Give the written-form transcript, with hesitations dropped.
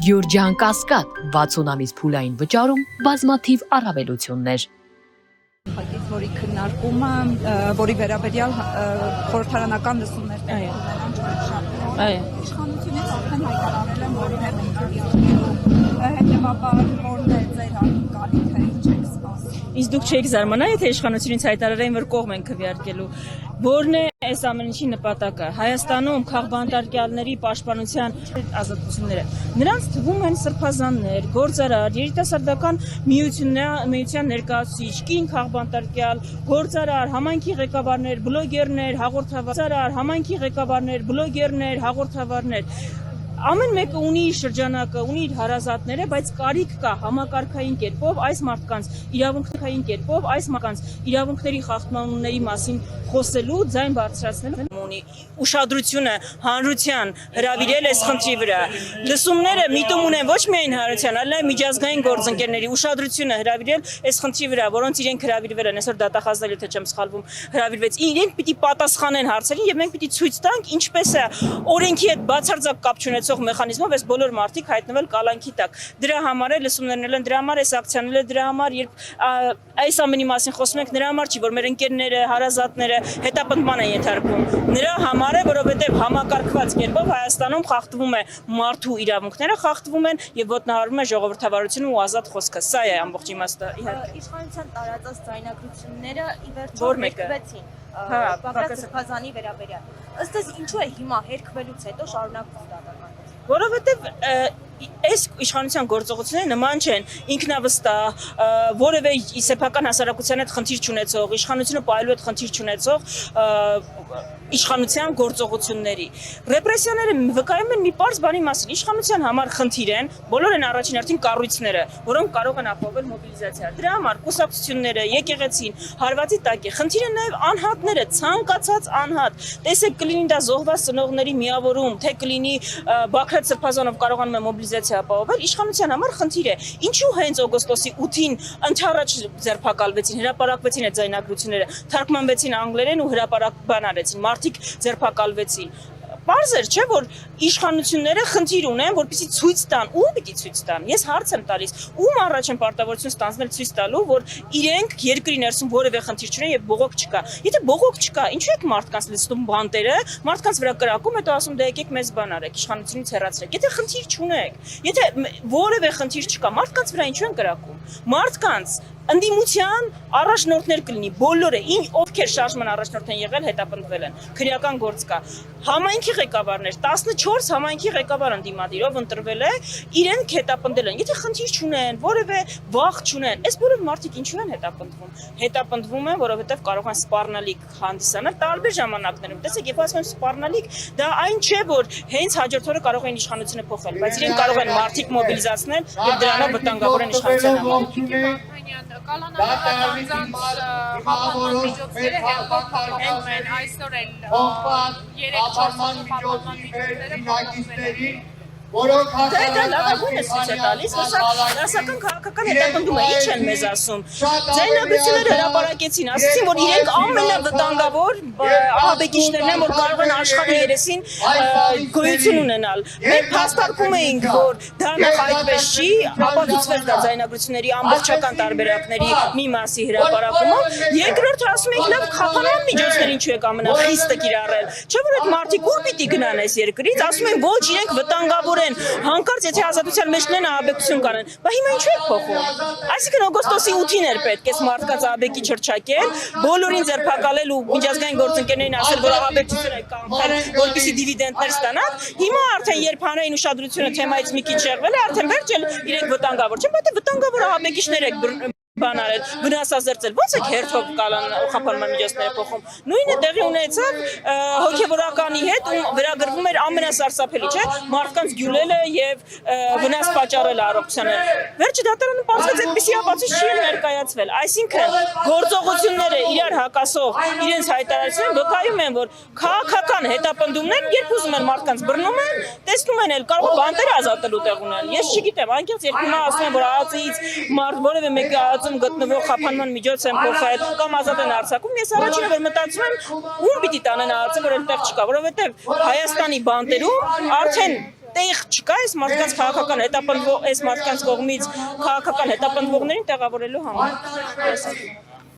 Գյուրջան Կասկադ 60 ամիս փուլային վճարում բազմաթիվ առավելություններ։ Որի քննարկումը, որի վերաբերյալ խորհրդարանական լսումներ իշխանությունից արդեն հայտարարել են, որի հետևաբար որն է ձեր ակնկալիքը, ինչ եք սպասում։ Իսկ դուք չեք զարմանա, եթե իշխանությունից հայտարարեն, որ կողմ են քվեարկելու։ Որն է այս ամեն ինչի նպատակը։ Հայաստանում քաղբանտարկյալների պաշտպանության ազատությունները։ Նրանց թվում են սրբազաններ, գործարար, երիտասարդական միության ներկայացուցիչ, կին քաղբանտարկյալ, գործարար, համայնքի ղեկավարներ, բլոգերներ, հաղորդավարներ։ Ամեն մեկը ունի իր շրջանակը, ունի իր հարազատները, բայց կարիք կա համակարգային կերպով այս մարդկանց իրավունքների խախտումների մասին խոսելու, ձայն բարձրացնելու ունի ուշադրությունը հանրության հրավիրել այս խնդրի վրա։ Լսումները միտում ունեն ոչ միայն հանրության, այլ նաև միջազգային գործընկերների ուշադրությունը հրավիրել այս խնդրի վրա, որոնց իրենք հրավիրվել են, այսօր դատախազել, եթե չեմ սխալվում, հրավիրվեց։ Իրենք պիտի պատասխանեն հարցերին եւ մենք պիտի ցույց տանք ինչպես է օրենքի հետ բացարձակ կապ չունեցող մեխանիզմով այս բոլոր մարդիկ հայտնվել կալանքի տակ։ Դրա համար է լսումներն են, դրա համար է սակցիանել, դրա համար երբ այս ամենի մասին խոսում ենք, նրա համար չի, որ մեր ընկերները, հարազատները հետապնդման են ենթարկվում։ Նրա համար է, որովհետև համակարգված կերպով Հայաստանում խախտվում է մարդու իրավունքները, խախտվում են եւ ոտնահարվում է ժողովրդավարությունը ու ազատ խոսքը։ Սա է ամբողջ իմաստը, իհարկե։ Իշխանության տարածած ձայնագրությունները ի վերջո Որ մեկը։ հերքվեցին Բաղրատ Սրբազանի վերաբերյալ։ Ըստ էս ինչու է հիմա հերքվելուց հետո շարունակվում դատական։ Որովհետև այս իշխանության գործողությունները նման չեն ինքնավստահ, որևէ սեփական հասարակության հետ խնդիր չունեցող, իշխանությունը պայելու հետ խնդիր չունեցող իշխանության գործողությունների։ Ռեպրեսիաները վկայում են մի պարզ բանի մասին, իշխանության համար խնդիր են, բոլոր են առաջին հերթին կառույցները, որոնք կարող են ապահովել մոբիլիզացիա։ Դրա համար կուսակցությունները, եկեղեցին, հարվածի տակ է։ Խնդիր են նաև անհատները, ցանկացած անհատ։ Տեսեք, կլինի դա զոհված ծնողների միավորում, թե կլինի Բաղրատ Սրբազանով կարողանում է մոբիլիզացիա ապահովել, իշխանության համար խնդիր է։ Ինչու հենց օգոստոսի 8-ին ընդառաջ ձերբակալվեցին, հրապարակվեցին այդ ձայնագրությունները, թարգմանվեցին անգլերեն ու հրապարակ բան արեցին, մարդիկ ձերբակալվեցին։ Պարզ էր, չէ, որ իշխանությունները խնդիր ունեն, որպեսզի ցույց տան, ում պիտի ցույց տան։ Ես հարց եմ տալիս, ում առաջ են պարտավորություն ստանձնել ցույց տալու, որ իրենք երկրի ներսում որևէ խնդիր չունեն եւ բողոք չկա։ Եթե բողոք չկա, ինչու եք մարդկանց լցնում բանտերը, մարդկանց վրա կրակում, հետո ասում դե եկեք մեզ բան արեք, իշխանությունից հեռացրեք։ Եթե խնդիր չունեք, եթե որևէ խնդիր չկա, մարդկանց վրա ինչու են կրակում։ Մարդկանց ընդդիմության առաջնորդներ կլինի, բոլորը, ովքեր շարժման առաջնորդ են եղել, հետապնդվել են, քրեական գործ կա։ Համայնքի ղեկավարներ, 14 համայնքի ղեկավար ընդդիմադիրով ընտրվել է, իրենք հետապնդել են։ Եթե խնդիր չունեն, որևէ վախ չունեն, այս բոլոր մարդիկ ինչու են հետապնդվում։ Հետապնդվում են, որովհետև կարող են սպառնալիք հանդիսանալ տարբեր ժամանակներում։ Տեսեք, երբ ասում եմ սպառնալիք, դա այն չէ, որ հենց հաջորդ օրը կարող են իշխանությունը փոխել, բայց իրենք կարող են մարդիկ մոբիլիզացնել եւ դրանով վտանգավոր են իշխանության համար։ Կալանավորած անձանց խափանման միջոցները հերթափոխվում են, այսօր էլ 3-4 խափանման միջոցները փոխվել են։ Դա լավագույնս ցույց է տալիս, որ սա դասական քաղաքական հետապնդում է, ինչ են մեզ ասում։ Ձայնագրությունները հրապարակեցին, ասացին, որ իրենք ամենավտանգավոր ահաբեկիչներն են, որ կարող են աշխարհի երեսին գոյություն ունենալ։ Մենք փաստարկում էինք, որ դա նախ այդպես չի, ապացուցվել դա ձայնագրությունների ամբողջական տարբերակների մի մասի հրապարակումով։ Երկրորդը ասում ենք, լավ, խափանման միջոցներ ինչու եք ամենախիստը կիրառել։ Չէ՞ որ այդ մարդիկ ուր պիտի գնան այս երկրից, ասում են, ոչ, իրենք վտանգավոր հանկարծ եթե ազատության մեջ լինեն ահաբեկություն կանեն, բայց հիմա ինչու եք փոխում։ Այսինքն օգոստոսի 8-ին էր պետք այս մարդկանց ահաբեկիչ հռչակել, բոլորին ձերբակալել ու միջազգային գործընկերներին ասել, որ ահաբեկչություն եք կանխել, որպեսզի դիվիդենդներ ստանան։ Հիմա արդեն երբ հանրային ուշադրությունը թեմայից մի քիչ եղվել է, արդեն վերջ էլ իրենք վտանգավոր չեն, բայց վտանգավոր ահաբեկիչներ եք բան արել, վնասազերծել, ո՞նց եք հերթով խափանման միջոցները փոխում։ Նույնը տեղի ունեցավ հոգևորականի հետ, ում վերագրվում էր ամենասարսափելի, չէ՞, մարդկանց գյուլելը եւ վնաս պատճառելը առողջությանը։ Վերջը դատարանը պարզվեց այդպիսի ապացույց չի ներկայացվել։ Այսինքն գործողությունները իրար հակասող իրենց հայտարարությունները վկայում են, որ քաղաքական հետապնդումներ երբ ուզում են մարդկանց բռնում են, տեսնում են էլ կարող բանտերը ազատելու տեղ ունեն։ Ես չգիտեմ, անկեղծ երբ հիմա ասում են, որ ԱԱԾ-ից որևէ մեկի գտնվող խափանման միջոց են փոխել կամ ազատ են արձակում, ես առաջինը որ մտածում եմ ում պիտի տանեն ԱԱԾ-ը, որ այդտեղ չկա, որովհետև Հայաստանի բանտերում արդեն տեղ չկա այս մարդկանց քաղաքական հետապնդվող այս մարդկանց կողմից քաղաքական հետապնդվողներին տեղավորելու համար։